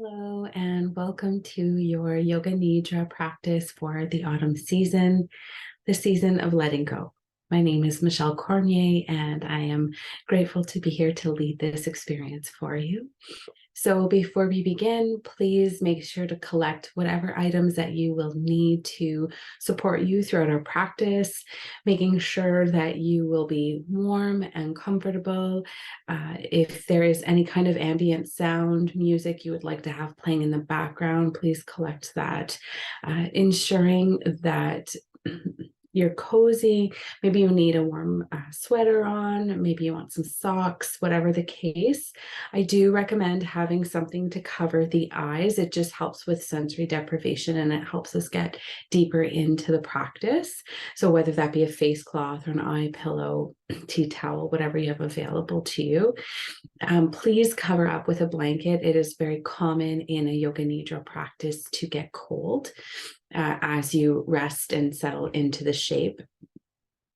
Hello, and welcome to your Yoga Nidra practice for the autumn season, the season of letting go. My name is Michele Cormier, and I am grateful to be here to lead this experience for you. So before we begin, please make sure to collect whatever items that you will need to support you throughout our practice, making sure that you will be warm and comfortable. If there is any kind of ambient sound, music you would like to have playing in the background, please collect that, ensuring that you're cozy. Maybe you need a warm sweater on, maybe you want some socks, whatever the case. I do recommend having something to cover the eyes. It just helps with sensory deprivation and it helps us get deeper into the practice. So whether that be a face cloth or an eye pillow, tea towel, whatever you have available to you, please cover up with a blanket. It is very common in a Yoga Nidra practice to get cold as you rest and settle into the shape.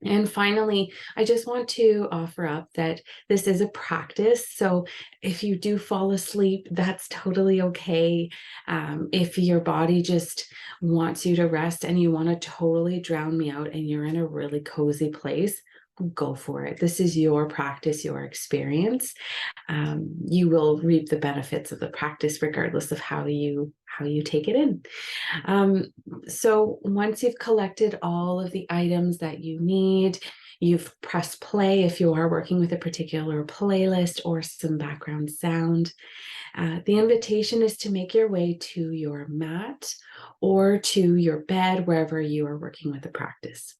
And finally, I just want to offer up that this is a practice. So if you do fall asleep, that's totally okay. If your body just wants you to rest and you want to totally drown me out and you're in a really cozy place, go for it. This is your practice, your experience. You will reap the benefits of the practice regardless of how you take it in. So once you've collected all of the items that you need, you've pressed play if you are working with a particular playlist or some background sound. The invitation is to make your way to your mat or to your bed, wherever you are working with the practice.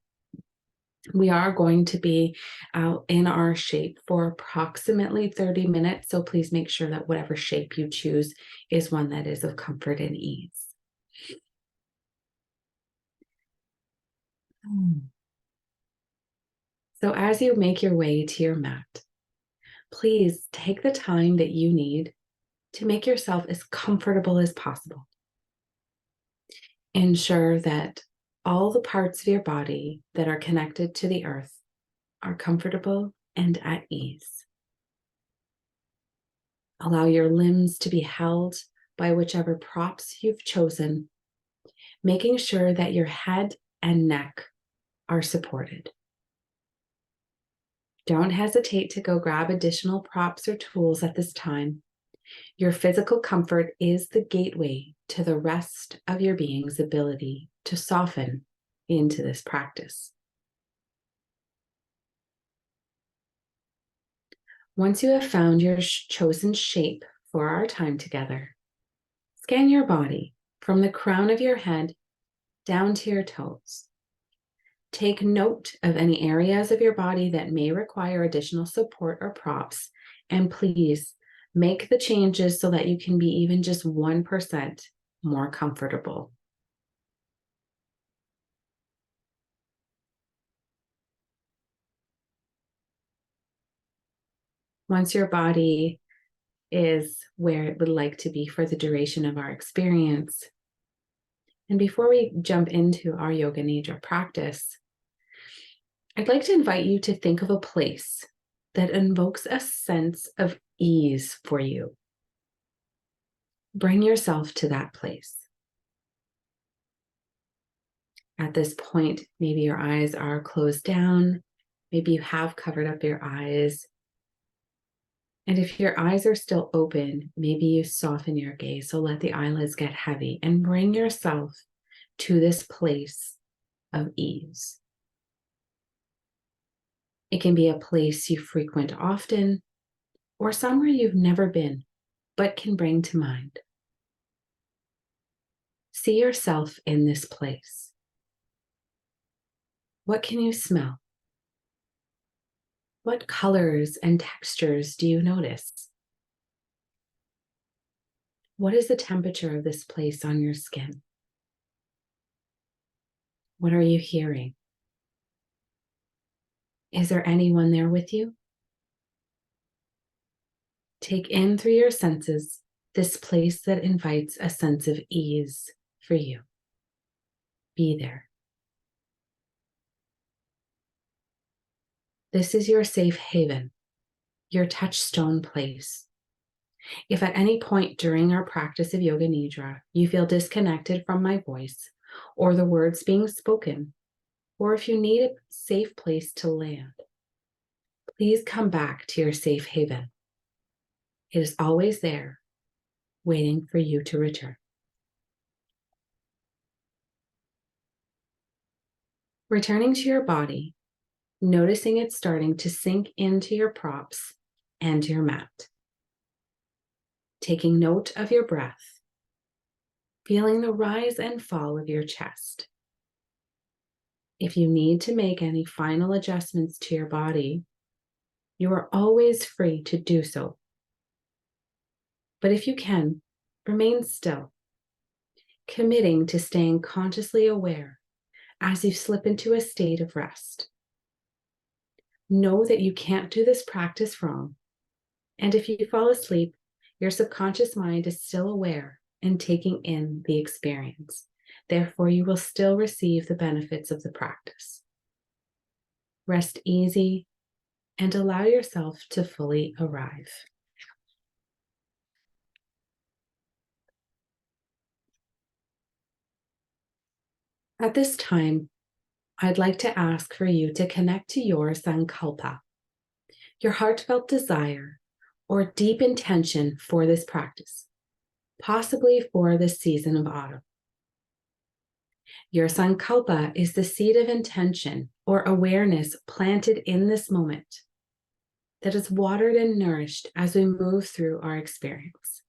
We are going to be out in our shape for approximately 30 minutes. So please make sure that whatever shape you choose is one that is of comfort and ease. So as you make your way to your mat, please take the time that you need to make yourself as comfortable as possible. Ensure that all the parts of your body that are connected to the earth are comfortable and at ease. Allow your limbs to be held by whichever props you've chosen, making sure that your head and neck are supported. Don't hesitate to go grab additional props or tools at this time. Your physical comfort is the gateway to the rest of your being's ability to soften into this practice. Once you have found your chosen shape for our time together, scan your body from the crown of your head down to your toes. Take note of any areas of your body that may require additional support or props, and please make the changes so that you can be even just 1% more comfortable. Once your body is where it would like to be for the duration of our experience, and before we jump into our Yoga Nidra practice, I'd like to invite you to think of a place that invokes a sense of ease for you. Bring yourself to that place. At this point, maybe your eyes are closed down. Maybe you have covered up your eyes. And if your eyes are still open, maybe you soften your gaze. So let the eyelids get heavy and bring yourself to this place of ease. It can be a place you frequent often or somewhere you've never been, but can bring to mind. See yourself in this place. What can you smell? What colors and textures do you notice? What is the temperature of this place on your skin? What are you hearing? Is there anyone there with you? Take in through your senses this place that invites a sense of ease for you. Be there. This is your safe haven, your touchstone place. If at any point during our practice of Yoga Nidra you feel disconnected from my voice or the words being spoken, or if you need a safe place to land, please come back to your safe haven. It is always there, waiting for you to return. Returning to your body, noticing it starting to sink into your props and your mat. Taking note of your breath, feeling the rise and fall of your chest. If you need to make any final adjustments to your body, you are always free to do so. But if you can, remain still, committing to staying consciously aware as you slip into a state of rest. Know that you can't do this practice wrong, and if you fall asleep, your subconscious mind is still aware and taking in the experience. Therefore, you will still receive the benefits of the practice. Rest easy and allow yourself to fully arrive. At this time, I'd like to ask for you to connect to your sankalpa, your heartfelt desire or deep intention for this practice, possibly for this season of autumn. Your sankalpa is the seed of intention or awareness planted in this moment that is watered and nourished as we move through our experience.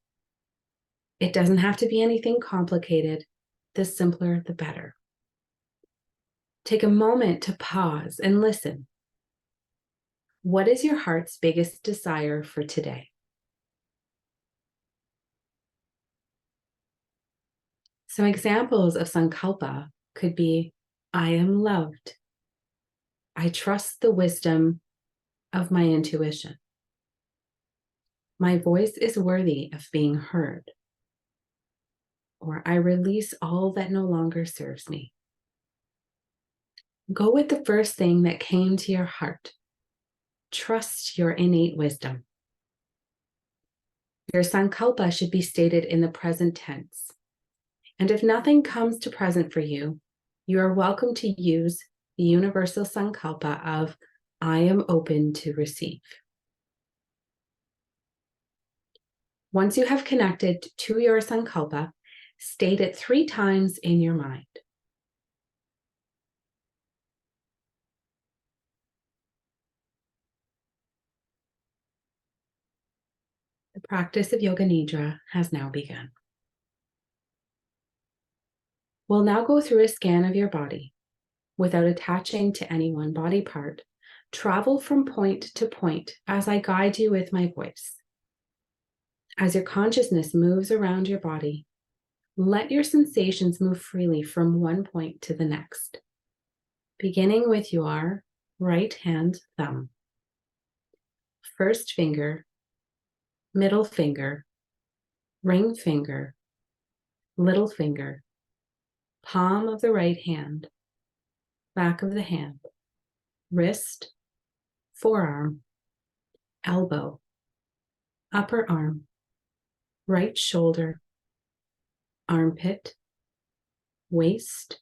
It doesn't have to be anything complicated. The simpler, the better. Take a moment to pause and listen. What is your heart's biggest desire for today? Some examples of sankalpa could be, I am loved. I trust the wisdom of my intuition. My voice is worthy of being heard. Or I release all that no longer serves me. Go with the first thing that came to your heart. Trust your innate wisdom. Your sankalpa should be stated in the present tense. And if nothing comes to present for you, you are welcome to use the universal sankalpa of, I am open to receive. Once you have connected to your sankalpa, state it 3 times in your mind. The practice of Yoga Nidra has now begun. We'll now go through a scan of your body. Without attaching to any one body part, travel from point to point as I guide you with my voice. As your consciousness moves around your body, let your sensations move freely from one point to the next, beginning with your right hand thumb. First finger, middle finger, ring finger, little finger, palm of the right hand, back of the hand, wrist, forearm, elbow, upper arm, right shoulder, armpit, waist,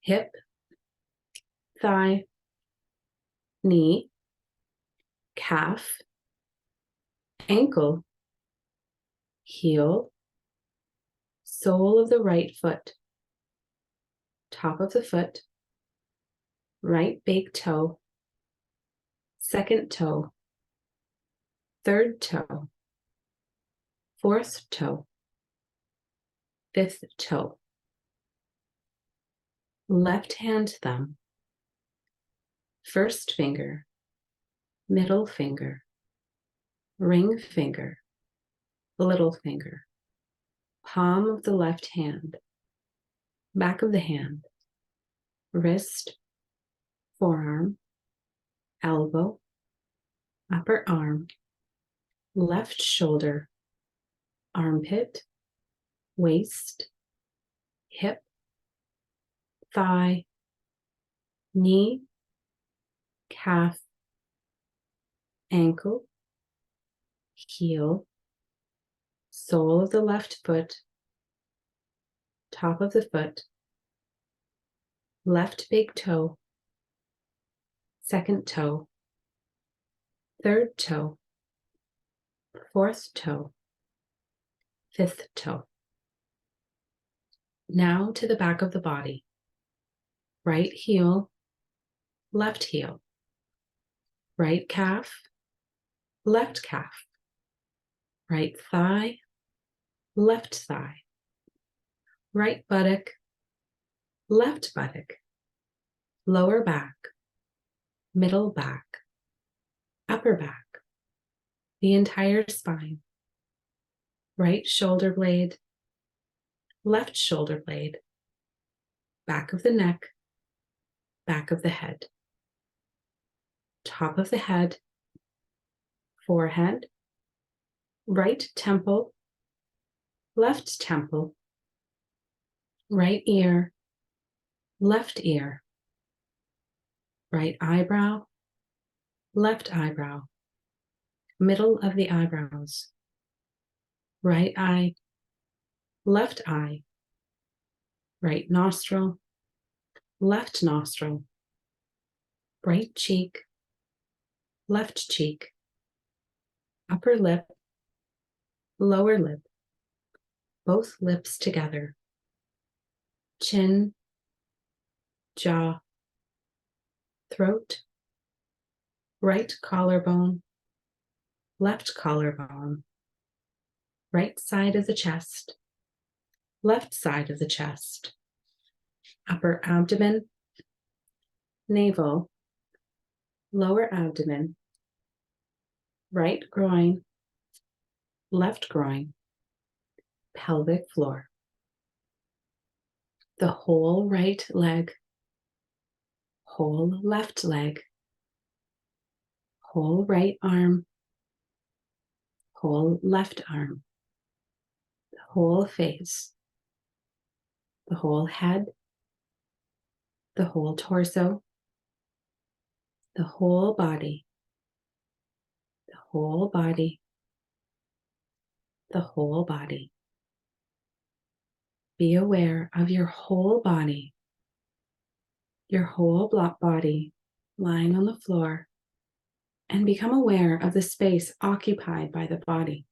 hip, thigh, knee, calf, ankle, heel, sole of the right foot, top of the foot, right big toe, second toe, third toe, fourth toe, fifth toe, left hand thumb, first finger, middle finger, ring finger, little finger, palm of the left hand, back of the hand, wrist, forearm, elbow, upper arm, left shoulder, armpit, waist, hip, thigh, knee, calf, ankle, heel, sole of the left foot, top of the foot, left big toe, second toe, third toe, fourth toe, fifth toe. Now to the back of the body. Right heel, left heel, right calf, left calf, right thigh, left thigh, right buttock, left buttock, lower back, middle back, upper back, the entire spine, right shoulder blade, left shoulder blade, back of the neck, back of the head, top of the head, forehead, right temple, left temple, right ear, left ear, right eyebrow, left eyebrow, middle of the eyebrows, right eye, left eye, right nostril, left nostril, right cheek, left cheek, upper lip, lower lip, both lips together, chin, jaw, throat, right collarbone, left collarbone, right side of the chest, left side of the chest, upper abdomen, navel, lower abdomen, right groin, left groin, pelvic floor, the whole right leg, whole left leg, whole right arm, whole left arm, the whole face, the whole head, the whole torso, the whole body, the whole body, the whole body. Be aware of your whole body lying on the floor, and become aware of the space occupied by the body.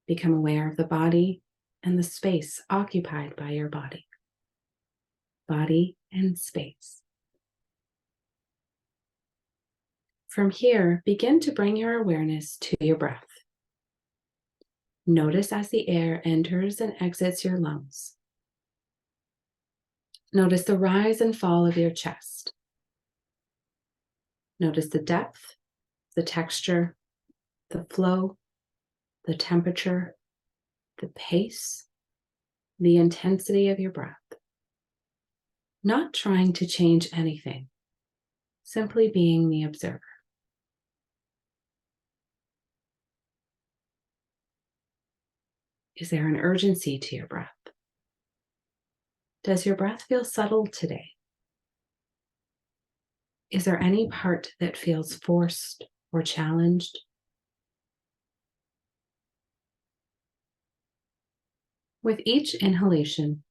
Become aware of the body and the space occupied by your body. Body and space. From here, begin to bring your awareness to your breath. Notice as the air enters and exits your lungs. Notice the rise and fall of your chest. Notice the depth, the texture, the flow, the temperature, the pace, the intensity of your breath. Not trying to change anything, simply being the observer. Is there an urgency to your breath? Does your breath feel subtle today? Is there any part that feels forced or challenged? With each inhalation,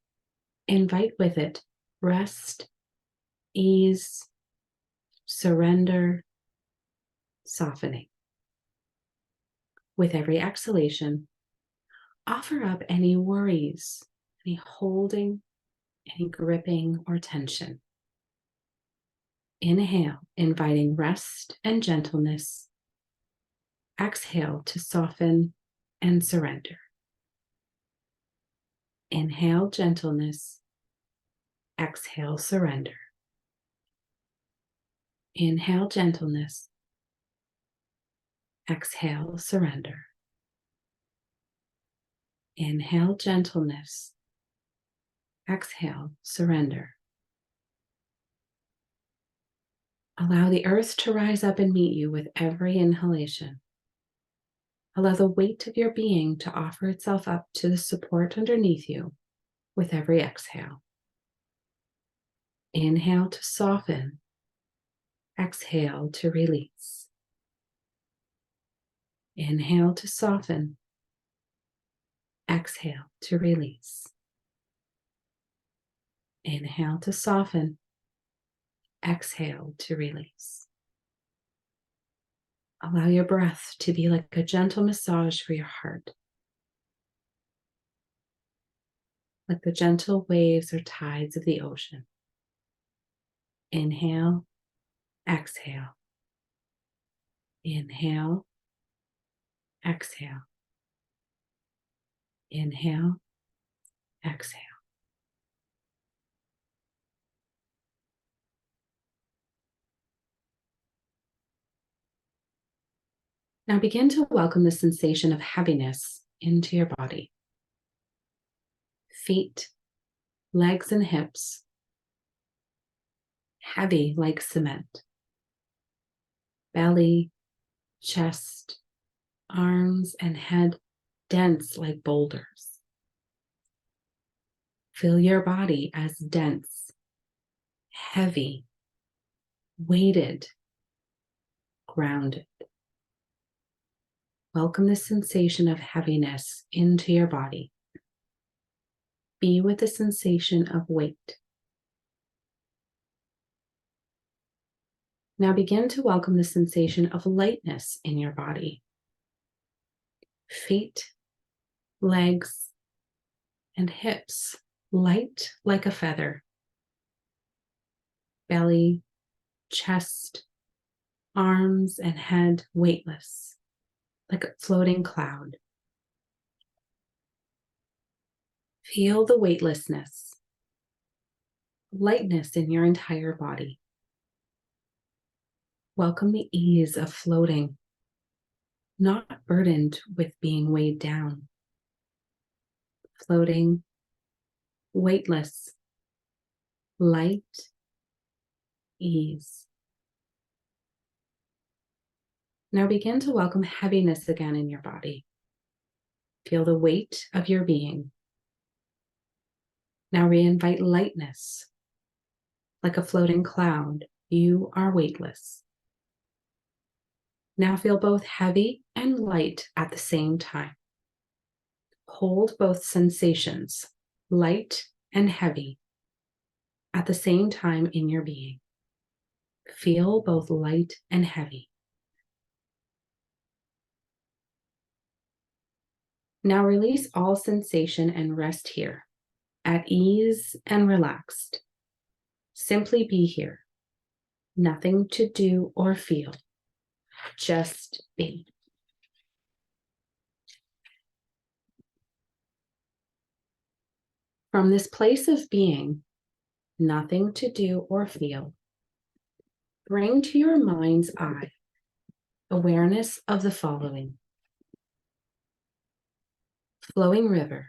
invite with it rest, ease, surrender, softening. With every exhalation, offer up any worries, any holding, any gripping or tension. Inhale, inviting rest and gentleness. Exhale to soften and surrender. Inhale, gentleness. Exhale, surrender. Inhale, gentleness. Exhale, surrender. Inhale, gentleness. Exhale, surrender. Allow the earth to rise up and meet you with every inhalation. Allow the weight of your being to offer itself up to the support underneath you with every exhale. Inhale to soften. Exhale to release. Inhale to soften. Exhale to release. Inhale to soften. Exhale to release. Allow your breath to be like a gentle massage for your heart, like the gentle waves or tides of the ocean. Inhale, exhale. Inhale, exhale. Inhale, exhale. Now begin to welcome the sensation of heaviness into your body. Feet, legs, and hips, heavy like cement. Belly, chest, arms, and head dense like boulders. Feel your body as dense, heavy, weighted, grounded. Welcome the sensation of heaviness into your body. Be with the sensation of weight. Now begin to welcome the sensation of lightness in your body. Feet, legs, and hips light like a feather. Belly, chest, arms, and head weightless, like a floating cloud. Feel the weightlessness, lightness in your entire body. Welcome the ease of floating, not burdened with being weighed down. Floating, weightless, light, ease. Now begin to welcome heaviness again in your body. Feel the weight of your being. Now re-invite lightness. Like a floating cloud, you are weightless. Now feel both heavy and light at the same time. Hold both sensations, light and heavy, at the same time in your being. Feel both light and heavy. Now release all sensation and rest here, at ease and relaxed. Simply be here. Nothing to do or feel. Just be. From this place of being, nothing to do or feel, bring to your mind's eye awareness of the following: flowing river,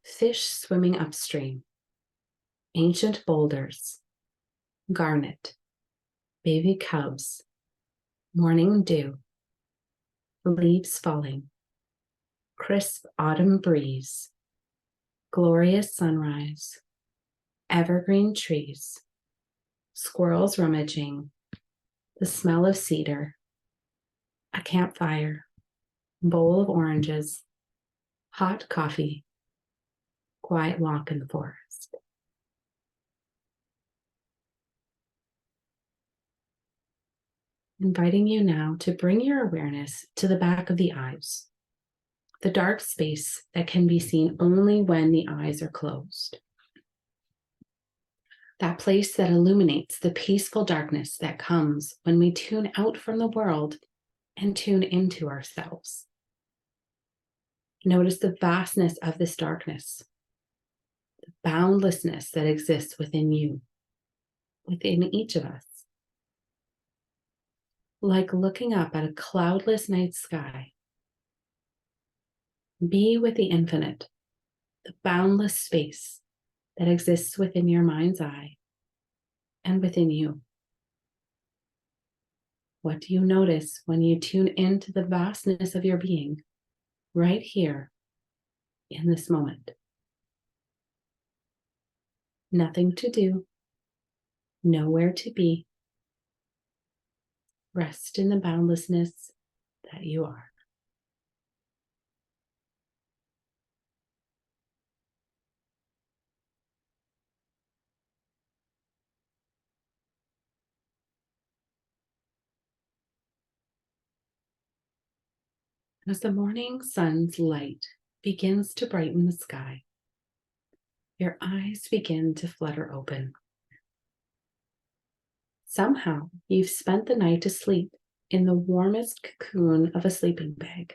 fish swimming upstream, ancient boulders, garnet, baby cubs, morning dew, leaves falling, crisp autumn breeze, glorious sunrise, evergreen trees, squirrels rummaging, the smell of cedar, a campfire, bowl of oranges, hot coffee, quiet walk in the forest. Inviting you now to bring your awareness to the back of the eyes, the dark space that can be seen only when the eyes are closed. That place that illuminates the peaceful darkness that comes when we tune out from the world and tune into ourselves. Notice the vastness of this darkness, the boundlessness that exists within you, within each of us. Like looking up at a cloudless night sky. Be with the infinite, the boundless space that exists within your mind's eye and within you. What do you notice when you tune into the vastness of your being right here in this moment? Nothing to do, nowhere to be. Rest in the boundlessness that you are. As the morning sun's light begins to brighten the sky, your eyes begin to flutter open. Somehow, you've spent the night asleep in the warmest cocoon of a sleeping bag,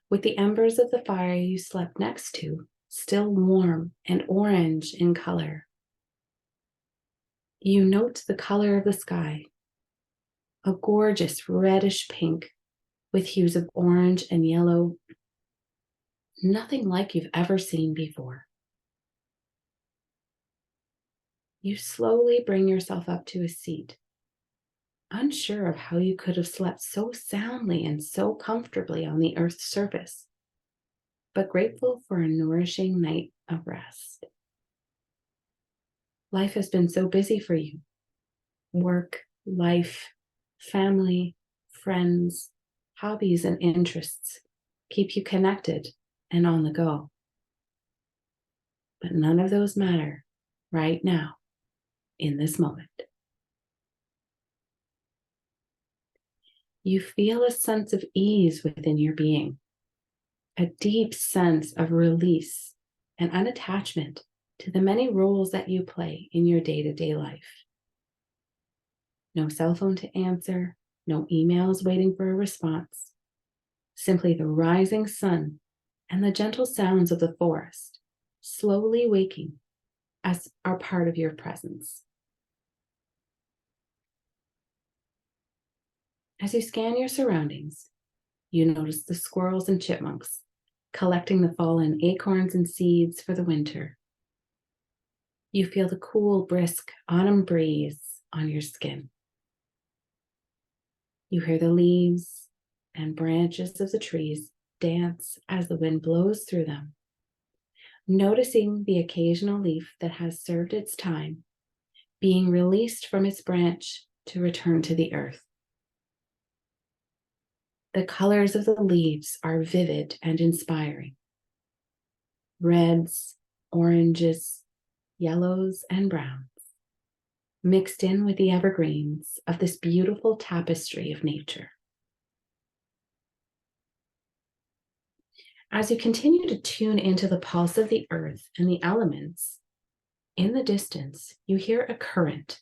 with the embers of the fire you slept next to still warm and orange in color. You note the color of the sky, a gorgeous reddish pink with hues of orange and yellow, nothing like you've ever seen before. You slowly bring yourself up to a seat, unsure of how you could have slept so soundly and so comfortably on the earth's surface, but grateful for a nourishing night of rest. Life has been so busy for you. Work, life, family, friends, hobbies, and interests keep you connected and on the go. But none of those matter right now, in this moment. You feel a sense of ease within your being, a deep sense of release and unattachment to the many roles that you play in your day-to-day life. No cell phone to answer, no emails waiting for a response, simply the rising sun and the gentle sounds of the forest slowly waking as are part of your presence. As you scan your surroundings, you notice the squirrels and chipmunks collecting the fallen acorns and seeds for the winter. You feel the cool, brisk autumn breeze on your skin. You hear the leaves and branches of the trees dance as the wind blows through them, noticing the occasional leaf that has served its time being released from its branch to return to the earth. The colors of the leaves are vivid and inspiring. Reds, oranges, yellows, and browns, mixed in with the evergreens of this beautiful tapestry of nature. As you continue to tune into the pulse of the earth and the elements, in the distance, you hear a current.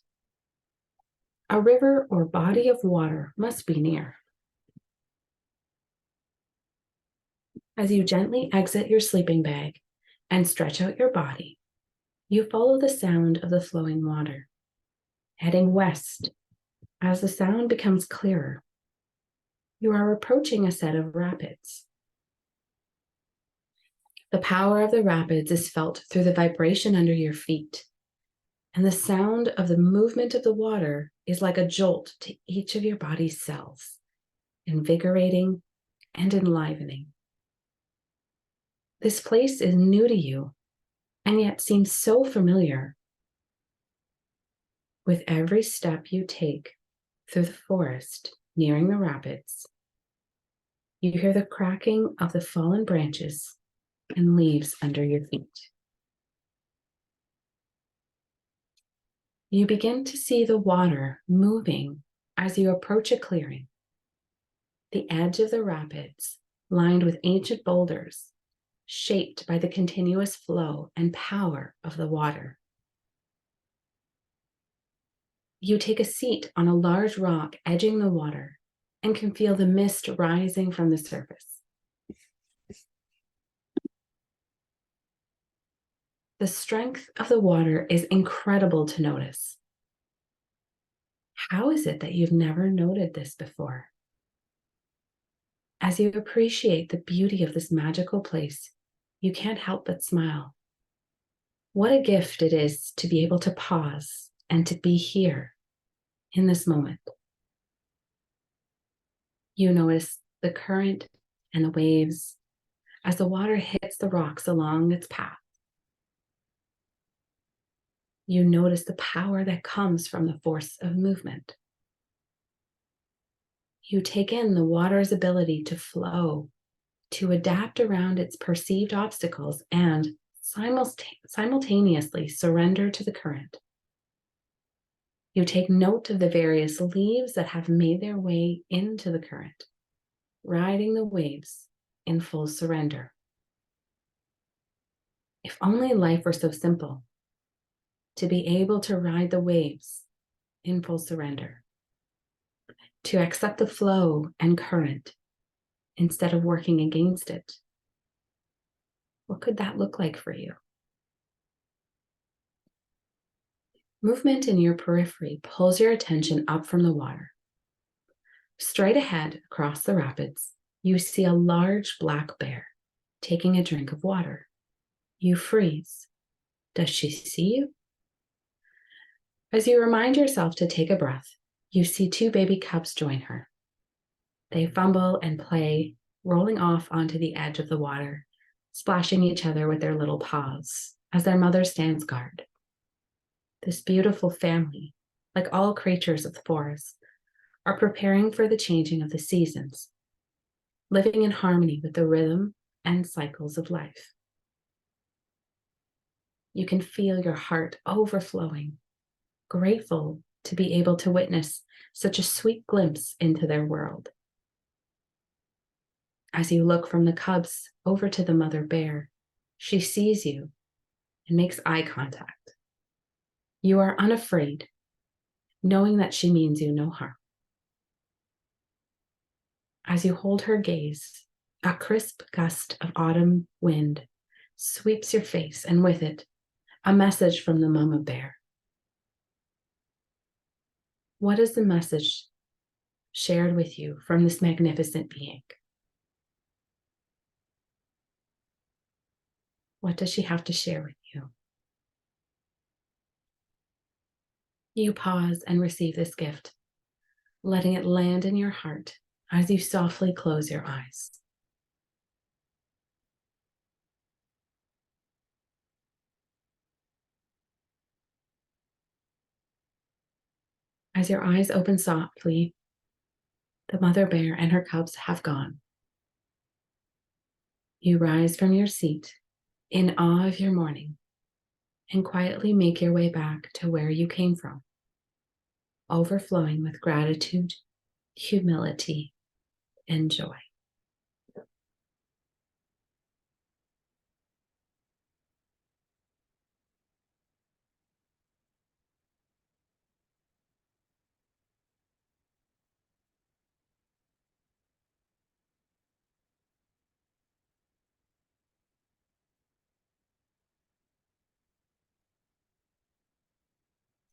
A river or body of water must be near. As you gently exit your sleeping bag and stretch out your body, you follow the sound of the flowing water, heading west. As the sound becomes clearer, you are approaching a set of rapids. The power of the rapids is felt through the vibration under your feet, and the sound of the movement of the water is like a jolt to each of your body's cells, invigorating and enlivening. This place is new to you, and yet seems so familiar. With every step you take through the forest nearing the rapids, you hear the cracking of the fallen branches and leaves under your feet. You begin to see the water moving as you approach a clearing. The edge of the rapids, lined with ancient boulders, shaped by the continuous flow and power of the water. You take a seat on a large rock edging the water and can feel the mist rising from the surface. The strength of the water is incredible to notice. How is it that you've never noted this before? As you appreciate the beauty of this magical place, you can't help but smile. What a gift it is to be able to pause and to be here in this moment. You notice the current and the waves as the water hits the rocks along its path. You notice the power that comes from the force of movement. You take in the water's ability to flow, to adapt around its perceived obstacles, and simultaneously surrender to the current. You take note of the various leaves that have made their way into the current, riding the waves in full surrender. If only life were so simple, to be able to ride the waves in full surrender, to accept the flow and current instead of working against it. What could that look like for you? Movement in your periphery pulls your attention up from the water. Straight ahead across the rapids, you see a large black bear taking a drink of water. You freeze. Does she see you? As you remind yourself to take a breath, you see two baby cubs join her. They fumble and play, rolling off onto the edge of the water, splashing each other with their little paws as their mother stands guard. This beautiful family, like all creatures of the forest, are preparing for the changing of the seasons, living in harmony with the rhythm and cycles of life. You can feel your heart overflowing, grateful to be able to witness such a sweet glimpse into their world. As you look from the cubs over to the mother bear, she sees you and makes eye contact. You are unafraid, knowing that she means you no harm. As you hold her gaze, a crisp gust of autumn wind sweeps your face, and with it, a message from the mama bear. What is the message shared with you from this magnificent being? What does she have to share with you? You pause and receive this gift, letting it land in your heart as you softly close your eyes. As your eyes open softly, the mother bear and her cubs have gone. You rise from your seat in awe of your morning and quietly make your way back to where you came from, overflowing with gratitude, humility, and joy.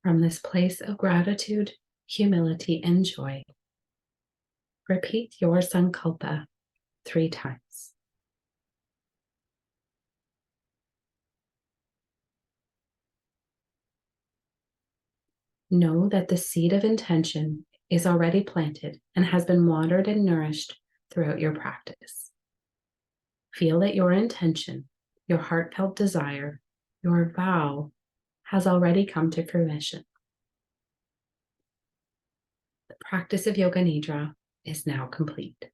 From this place of gratitude, humility, and joy, repeat your sankalpa 3 times. Know that the seed of intention is already planted and has been watered and nourished throughout your practice. Feel that your intention, your heartfelt desire, your vow has already come to fruition. The practice of Yoga Nidra is now complete.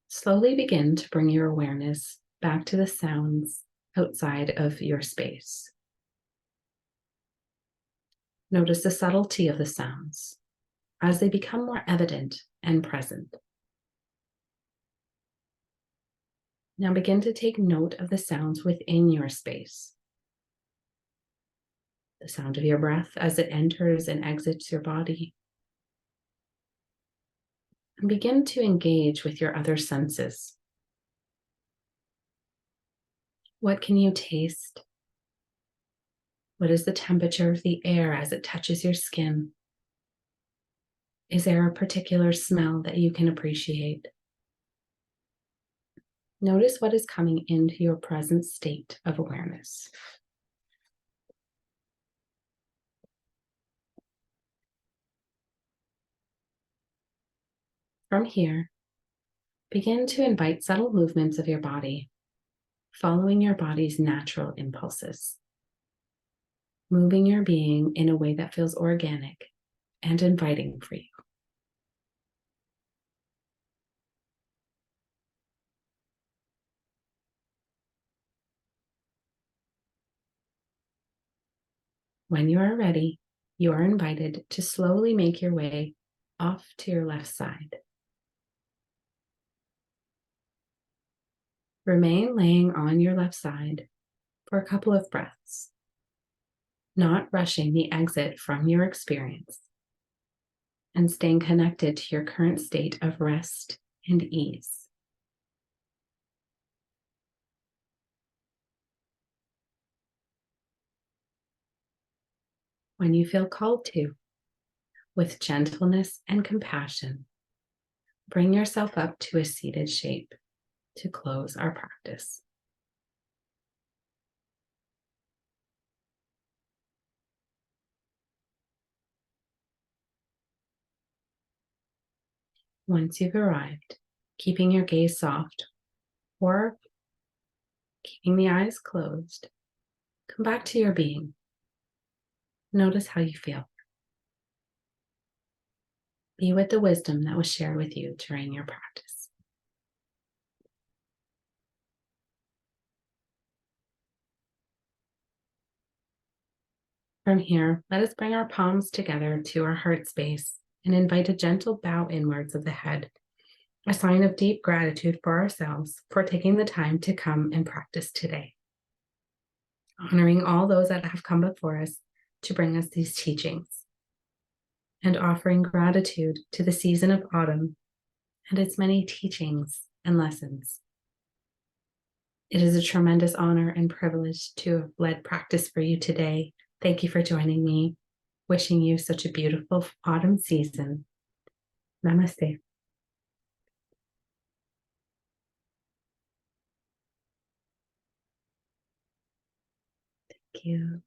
Slowly begin to bring your awareness back to the sounds outside of your space. Notice the subtlety of the sounds as they become more evident and present. Now begin to take note of the sounds within your space. The sound of your breath as it enters and exits your body. And begin to engage with your other senses. What can you taste? What is the temperature of the air as it touches your skin? Is there a particular smell that you can appreciate? Notice what is coming into your present state of awareness. From here, begin to invite subtle movements of your body, following your body's natural impulses, moving your being in a way that feels organic and inviting for you. When you are ready, you are invited to slowly make your way off to your left side. Remain laying on your left side for a couple of breaths, not rushing the exit from your experience, and staying connected to your current state of rest and ease. When you feel called to, with gentleness and compassion, bring yourself up to a seated shape to close our practice. Once you've arrived, keeping your gaze soft or keeping the eyes closed, come back to your being. Notice how you feel. Be with the wisdom that was shared with you during your practice. From here, let us bring our palms together to our heart space and invite a gentle bow inwards of the head, a sign of deep gratitude for ourselves for taking the time to come and practice today, honoring all those that have come before us to bring us these teachings, and offering gratitude to the season of autumn and its many teachings and lessons. It is a tremendous honor and privilege to have led practice for you today. Thank you for joining me. Wishing you such a beautiful autumn season. Namaste. Thank you.